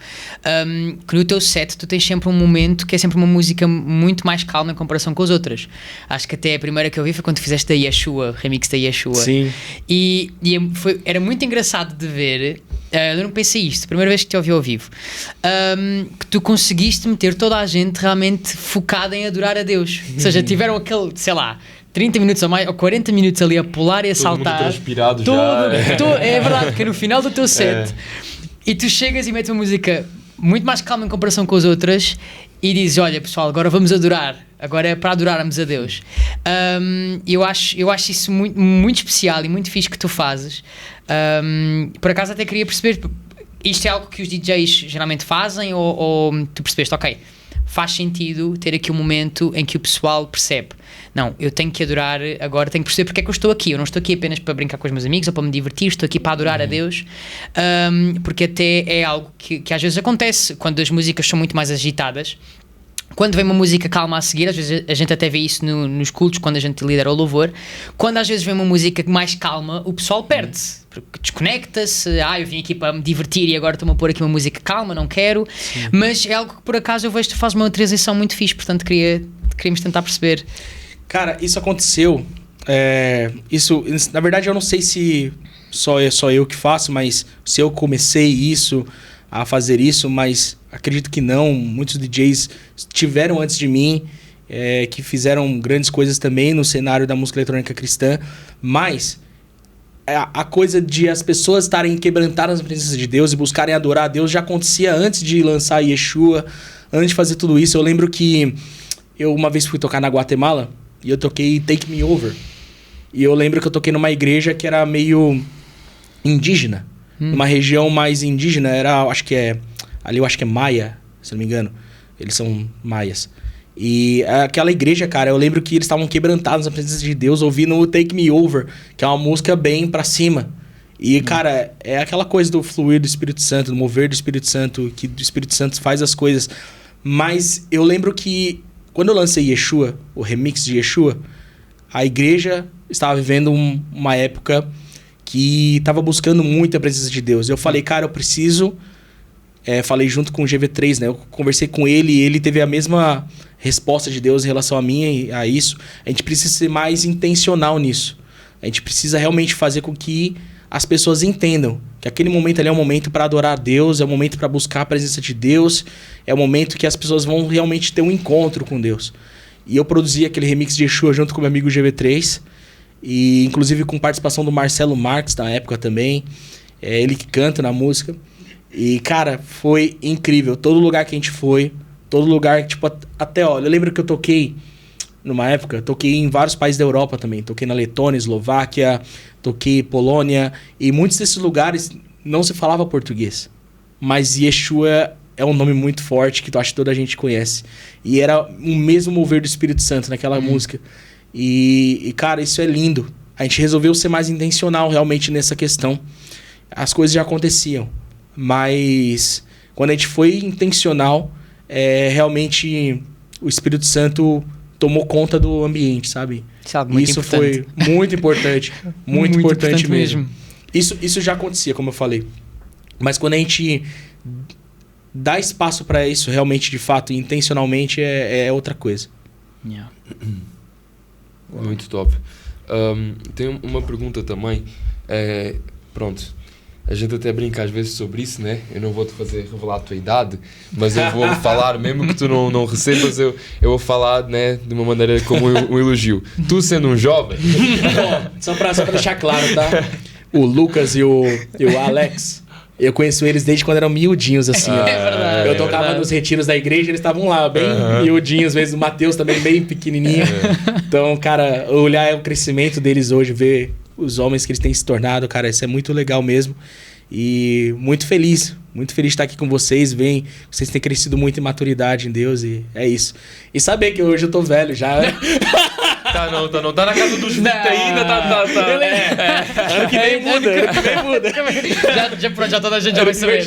que no teu set tu tens sempre um momento que é sempre uma música muito mais calma em comparação com as outras. Acho que até a primeira que eu vi foi quando tu fizeste a Yeshua, remix da Yeshua. Sim. E era muito engraçado de ver. Eu não pensei isto, a primeira vez que te ouvi ao vivo, que tu conseguiste meter toda a gente realmente focada em adorar a Deus. Ou seja, tiveram aquele, sei lá, 30 minutos ou mais, ou 40 minutos ali a pular e a saltar. Todo mundo transpirado já. É verdade, que é no final do teu set. E tu chegas e metes uma música muito mais calma em comparação com as outras e dizes, olha pessoal, agora vamos adorar. Agora é para adorarmos a Deus. Eu acho isso muito, muito especial e muito fixe que tu fazes. Por acaso até queria perceber, isto é algo que os DJs geralmente fazem ou tu percebeste, ok, faz sentido ter aqui um momento em que o pessoal percebe, não, eu tenho que adorar agora, tenho que perceber porque é que eu estou aqui. Eu não estou aqui apenas para brincar com os meus amigos ou para me divertir, estou aqui para adorar a Deus, porque até é algo que às vezes acontece quando as músicas são muito mais agitadas. Quando vem uma música calma a seguir, às vezes a gente até vê isso nos cultos, quando a gente lidera o louvor, quando às vezes vem uma música mais calma, o pessoal perde-se, porque desconecta-se, eu vim aqui para me divertir e agora estou-me a pôr aqui uma música calma, não quero. Sim. Mas é algo que por acaso eu vejo que tu fazes uma transição muito fixe, portanto queríamos tentar perceber. Cara, isso aconteceu, isso, na verdade eu não sei se só eu que faço, mas se eu comecei a fazer isso, mas acredito que não. Muitos DJs tiveram antes de mim, que fizeram grandes coisas também no cenário da música eletrônica cristã, mas a coisa de as pessoas estarem quebrantadas na presença de Deus e buscarem adorar a Deus já acontecia antes de lançar Yeshua, antes de fazer tudo isso. Eu lembro que eu uma vez fui tocar na Guatemala e eu toquei Take Me Over. E eu lembro que eu toquei numa igreja que era meio indígena, numa região mais indígena, ali eu acho que é Maia, se não me engano. Eles são maias. E aquela igreja, cara, eu lembro que eles estavam quebrantados na presença de Deus, ouvindo o Take Me Over, que é uma música bem pra cima. E, cara, é aquela coisa do fluir do Espírito Santo, do mover do Espírito Santo, que o Espírito Santo faz as coisas. Mas eu lembro que quando eu lancei Yeshua, o remix de Yeshua, a igreja estava vivendo uma época que estava buscando muito a presença de Deus. Eu falei, cara, eu preciso falei junto com o GV3, né? Eu conversei com ele e ele teve a mesma resposta de Deus em relação a mim e a isso. A gente precisa ser mais intencional nisso. A gente precisa realmente fazer com que as pessoas entendam que aquele momento ali é um momento para adorar a Deus, é um momento para buscar a presença de Deus, é um momento que as pessoas vão realmente ter um encontro com Deus. E eu produzi aquele remix de Yeshua junto com meu amigo GV3, e inclusive com participação do Marcelo Marques na época também, ele que canta na música. E, cara, foi incrível. Todo lugar que a gente foi, todo lugar, tipo, até, olha, eu lembro que eu toquei, numa época, toquei em vários países da Europa também. Toquei na Letônia, Eslováquia, toquei Polônia. E muitos desses lugares não se falava português. Mas Yeshua é um nome muito forte que eu acho que toda a gente conhece. E era o mesmo mover do Espírito Santo naquela música. E, cara, isso é lindo. A gente resolveu ser mais intencional realmente nessa questão. As coisas já aconteciam. Mas quando a gente foi intencional, realmente o Espírito Santo tomou conta do ambiente, sabe? Isso é algo muito importante. Foi muito importante. muito importante mesmo. Isso já acontecia, como eu falei. Mas quando a gente dá espaço para isso realmente, de fato, intencionalmente, é outra coisa. Yeah. Muito top. Tem uma pergunta também. Pronto. A gente até brinca às vezes sobre isso, né? Eu não vou te fazer revelar a tua idade, mas eu vou falar, mesmo que tu não recebas, eu vou falar, né, de uma maneira como um elogio. Tu sendo um jovem... Só pra deixar claro, tá? O Lucas e o Alex, eu conheço eles desde quando eram miudinhos, assim. É verdade. Eu tocava nos retiros da igreja, eles estavam lá, bem miudinhos mesmo. O Matheus também bem pequenininho. Então, cara, olhar o crescimento deles hoje, ver os homens que eles têm se tornado, cara, isso é muito legal mesmo. E muito feliz de estar aqui com vocês. Vocês têm crescido muito em maturidade em Deus e é isso. E saber que hoje eu tô velho já, né? Tá não. Tá na casa dos 20 ainda, tá. Ano que vem muda. Já toda a gente já vai saber.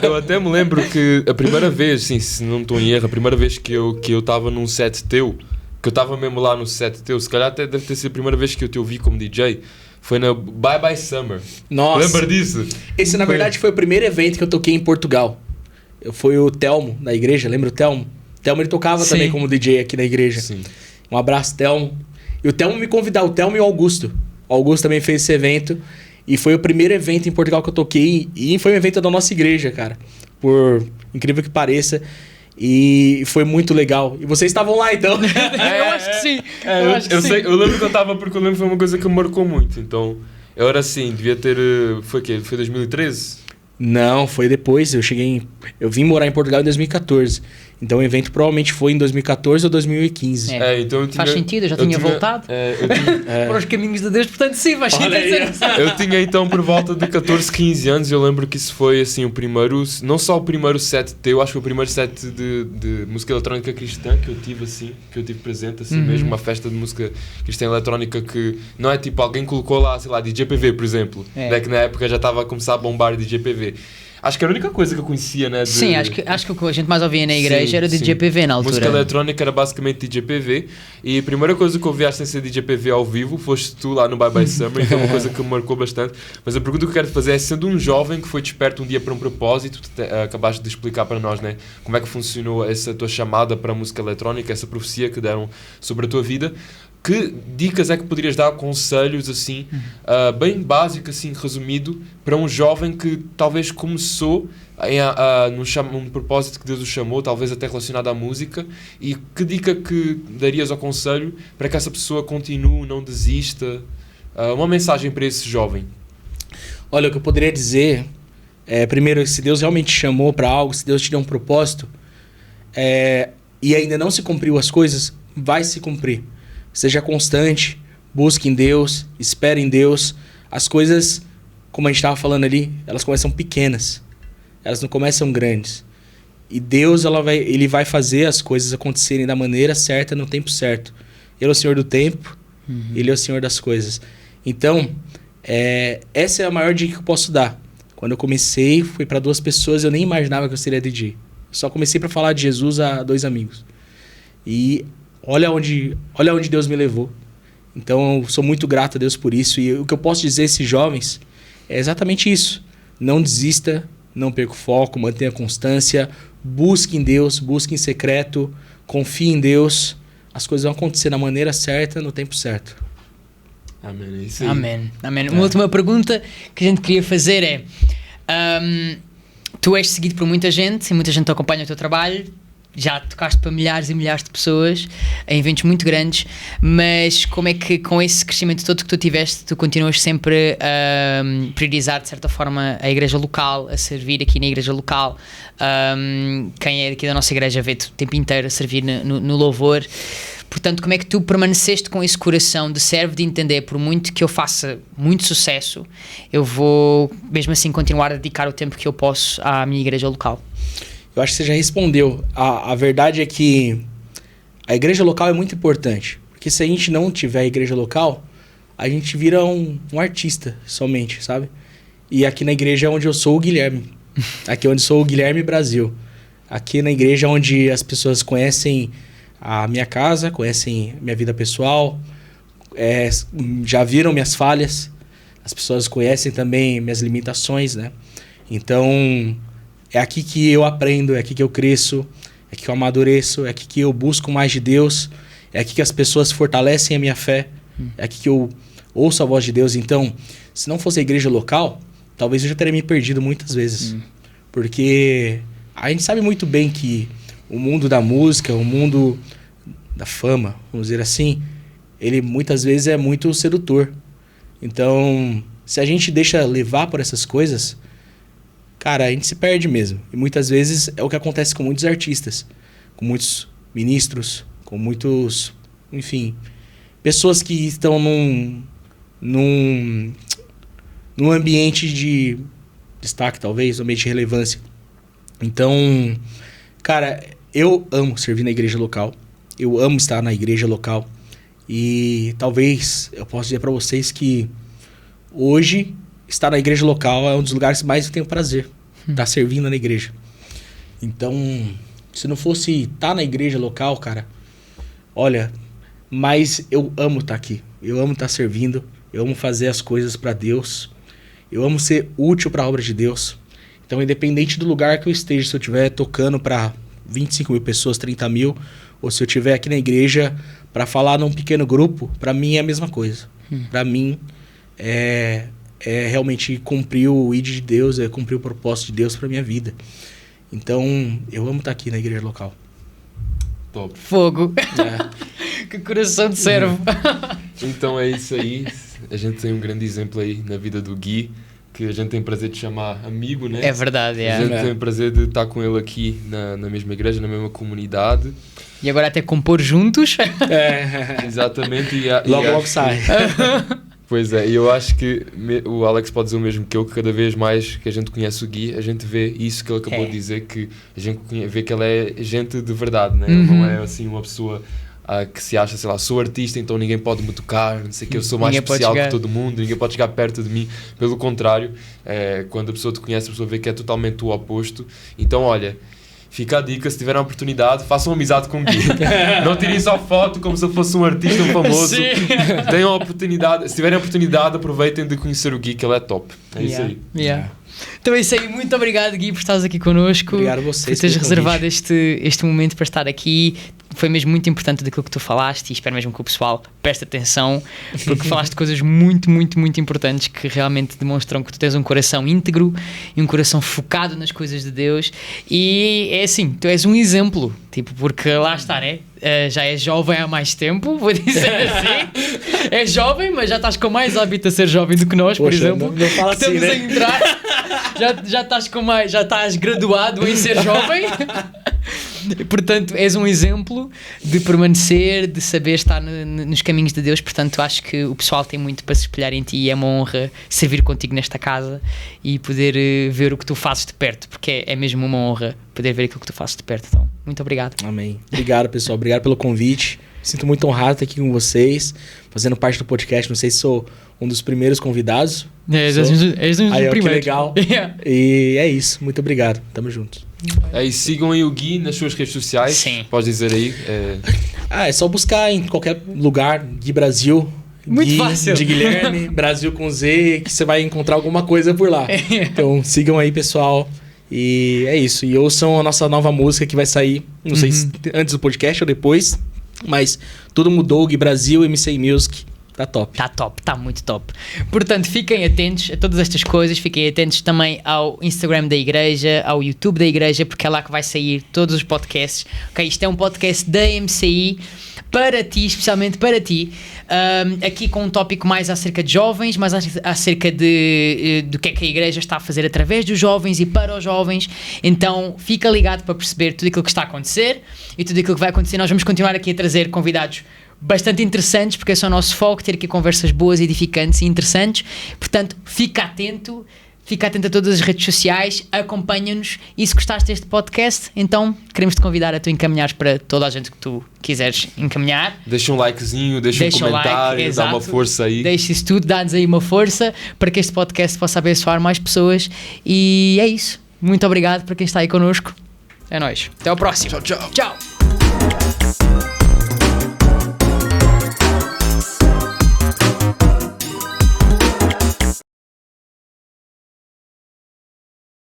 Eu até me lembro que a primeira vez, assim, se não estou em erro, a primeira vez que eu estava num set teu, que eu estava mesmo lá no set teu, se calhar até deve ter sido a primeira vez que eu te ouvi como DJ, foi na Bye Bye Summer. Nossa. Lembra disso? Esse, na verdade, foi o primeiro evento que eu toquei em Portugal. Foi o Telmo, na igreja, lembra o Telmo? O Telmo, ele tocava também como DJ aqui na igreja. Sim. Um abraço, Telmo. E o Telmo me convidou, o Telmo e o Augusto. O Augusto também fez esse evento. E foi o primeiro evento em Portugal que eu toquei. E foi um evento da nossa igreja, cara. Por incrível que pareça. E foi muito legal. E vocês estavam lá, então? Eu acho que sim. Eu lembro que eu estava, porque eu lembro que foi uma coisa que me marcou muito. Então, eu era assim, devia ter... Foi o quê? Foi 2013? Não, foi depois. Eu vim morar em Portugal em 2014. Então o evento provavelmente foi em 2014 ou 2015. Então eu tinha, faz sentido, eu já tinha voltado para os caminhos de Deus, portanto sim, faz sentido. Eu tinha então por volta de 14, 15 anos. Eu lembro que isso foi assim o primeiro, não só o primeiro set teu, acho que o primeiro set de música eletrónica cristã que eu tive assim, que eu tive presente assim mesmo, uma festa de música cristã eletrónica que não é tipo alguém colocou lá, sei lá, DJ PV, por exemplo, que na época já estava a começar a bombar DJ PV. Acho que era a única coisa que eu conhecia, né? Sim, acho que o que a gente mais ouvia na igreja era DJ PV na altura. Música eletrónica era basicamente DJ PV. E a primeira coisa que eu ouvi sem ser DJ PV ao vivo foste tu lá no Bye Bye Summer. Então é uma coisa que me marcou bastante. Mas a pergunta que eu quero te fazer é, sendo um jovem que foi desperto um dia para um propósito, acabaste de explicar para nós, né? Como é que funcionou essa tua chamada para a música eletrónica, essa profecia que deram sobre a tua vida. Que dicas é que poderias dar, conselhos assim, bem básico, assim, resumido, para um jovem que talvez começou num propósito que Deus o chamou, talvez até relacionado à música, e que dica que darias ao conselho para que essa pessoa continue, não desista? Uma mensagem para esse jovem. Olha, o que eu poderia dizer primeiro, se Deus realmente te chamou para algo, se Deus te deu um propósito, e ainda não se cumpriu as coisas, vai se cumprir. Seja constante, busque em Deus, espere em Deus. As coisas, como a gente estava falando ali, elas começam pequenas. Elas não começam grandes. E Deus, Ele vai fazer as coisas acontecerem da maneira certa, no tempo certo. Ele é o Senhor do tempo, Ele é o Senhor das coisas. Então, essa é a maior dica que eu posso dar. Quando eu comecei, fui para 2 pessoas, eu nem imaginava que eu seria DJ. Só comecei para falar de Jesus a 2 amigos. E olha onde Deus me levou. Então, eu sou muito grato a Deus por isso. E o que eu posso dizer a esses jovens é exatamente isso. Não desista, não perca o foco, mantenha a constância, busque em Deus, busque em secreto, confie em Deus. As coisas vão acontecer da maneira certa, no tempo certo. Amém, é isso aí. Amém. Uma última pergunta que a gente queria fazer é... tu és seguido por muita gente, e muita gente acompanha o teu trabalho, já tocaste para milhares e milhares de pessoas em eventos muito grandes, mas como é que com esse crescimento todo que tu tiveste, tu continuas sempre a priorizar de certa forma a igreja local, a servir aqui na igreja local? Quem é aqui da nossa igreja vê-te o tempo inteiro a servir no louvor. Portanto, como é que tu permaneceste com esse coração de servo, de entender, por muito que eu faça muito sucesso, eu vou mesmo assim continuar a dedicar o tempo que eu posso à minha igreja local? Eu acho que você já respondeu. A verdade é que a igreja local é muito importante. Porque se a gente não tiver a igreja local, a gente vira um artista somente, sabe? E aqui na igreja é onde eu sou o Guilherme. Aqui é onde sou o Guilherme Brasil. Aqui na igreja é onde as pessoas conhecem a minha casa, conhecem minha vida pessoal, já viram minhas falhas. As pessoas conhecem também minhas limitações, né? Então... é aqui que eu aprendo, é aqui que eu cresço, é aqui que eu amadureço, é aqui que eu busco mais de Deus, é aqui que as pessoas fortalecem a minha fé, é aqui que eu ouço a voz de Deus. Então, se não fosse a igreja local, talvez eu já teria me perdido muitas vezes. Porque a gente sabe muito bem que o mundo da música, o mundo da fama, vamos dizer assim, ele muitas vezes é muito sedutor. Então, se a gente deixa levar por essas coisas... cara, a gente se perde mesmo. E muitas vezes é o que acontece com muitos artistas, com muitos ministros, com muitos, enfim, pessoas que estão num ambiente de destaque, talvez, um ambiente de relevância. Então, cara, eu amo servir na igreja local. Eu amo estar na igreja local. E talvez eu possa dizer para vocês que hoje... estar na igreja local é um dos lugares que mais eu tenho prazer. Estar servindo na igreja. Então, se não fosse estar na igreja local, cara... olha, mas eu amo estar aqui. Eu amo estar servindo. Eu amo fazer as coisas para Deus. Eu amo ser útil para a obra de Deus. Então, independente do lugar que eu esteja, se eu estiver tocando para 25 mil pessoas, 30 mil... ou se eu estiver aqui na igreja para falar num pequeno grupo, para mim é a mesma coisa. Para mim, é realmente cumprir o ID de Deus, é cumprir o propósito de Deus para minha vida. Então, eu amo estar aqui na igreja local. Top. Fogo. Que coração de servo. Então é isso aí. A gente tem um grande exemplo aí na vida do Gui, que a gente tem prazer de chamar amigo, né? É verdade, A gente tem prazer de estar com ele aqui na mesma igreja, na mesma comunidade. E agora até compor juntos. Exatamente. Logo sai. Pois é, e eu acho que o Alex pode dizer o mesmo que eu, que cada vez mais que a gente conhece o Gui, a gente vê isso que ele acabou de dizer, que a gente vê que ele é gente de verdade, né? Ele não é assim uma pessoa que se acha, sei lá, sou artista, então ninguém pode me tocar, não sei o que, eu sou mais especial que todo mundo, ninguém pode chegar perto de mim. Pelo contrário, quando a pessoa te conhece, a pessoa vê que é totalmente o oposto. Então, olha... fica a dica, se tiverem a oportunidade, façam amizade com o Gui. Não tirem só foto como se eu fosse um artista famoso. Tenham a oportunidade, se tiverem a oportunidade, aproveitem de conhecer o Gui, que ele é top. É isso aí. Então é isso aí, muito obrigado, Gui, por estares aqui connosco. Obrigado a vocês por teres reservado este momento para estar aqui. Foi mesmo muito importante daquilo que tu falaste e espero mesmo que o pessoal preste atenção, porque falaste de coisas muito, muito, muito importantes que realmente demonstram que tu tens um coração íntegro e um coração focado nas coisas de Deus. E é assim, tu és um exemplo, tipo, porque lá está, né? Já és jovem há mais tempo, vou dizer assim. És jovem, mas já estás com mais hábito a ser jovem do que nós, por exemplo. Não fala assim, estamos né? a entrar, já estás com mais, já estás graduado em ser jovem. Portanto, és um exemplo de permanecer, de saber estar nos caminhos de Deus. Portanto, acho que o pessoal tem muito para se espelhar em ti e é uma honra servir contigo nesta casa e poder ver o que tu fazes de perto, porque é mesmo uma honra poder ver aquilo que tu fazes de perto. Então, muito obrigado. Amém. Obrigado, pessoal. Obrigado pelo convite. Sinto muito honrado estar aqui com vocês, fazendo parte do podcast. Não sei se sou um dos primeiros convidados. És um dos Aí, ó, que primeiros. legal. E é isso. Muito obrigado. Tamo junto. Aí sigam aí o Gui nas suas redes sociais. Sim. Pode dizer aí. É só buscar em qualquer lugar, Gui Brasil. Muito Gui, fácil. de Guilherme, Brasil com Z, que você vai encontrar alguma coisa por lá. Então sigam aí, pessoal. E é isso. E ouçam a nossa nova música que vai sair, não sei se antes do podcast ou depois, mas tudo mudou, Gui Brasil, MCA Music, tá top. Tá top, tá muito top. Portanto, fiquem atentos a todas estas coisas, fiquem atentos também ao Instagram da igreja, ao YouTube da igreja, porque é lá que vai sair todos os podcasts. Ok, isto é um podcast da MCI, para ti, especialmente para ti, aqui com um tópico mais acerca de jovens, mais acerca do que é que a igreja está a fazer através dos jovens e para os jovens. Então fica ligado para perceber tudo aquilo que está a acontecer e tudo aquilo que vai acontecer. Nós vamos continuar aqui a trazer convidados bastante interessantes, porque esse é o nosso foco, ter aqui conversas boas, edificantes e interessantes. Portanto, fica atento a todas as redes sociais, acompanha-nos, e se gostaste deste podcast, então queremos te convidar a tu encaminhares para toda a gente que tu quiseres encaminhar. Deixa um likezinho, deixa um comentário, like, dá uma força aí. Deixa isso tudo, dá-nos aí uma força para que este podcast possa abençoar mais pessoas. E é isso. Muito obrigado para quem está aí connosco. É nóis. Até ao próximo. Tchau, tchau. Tchau.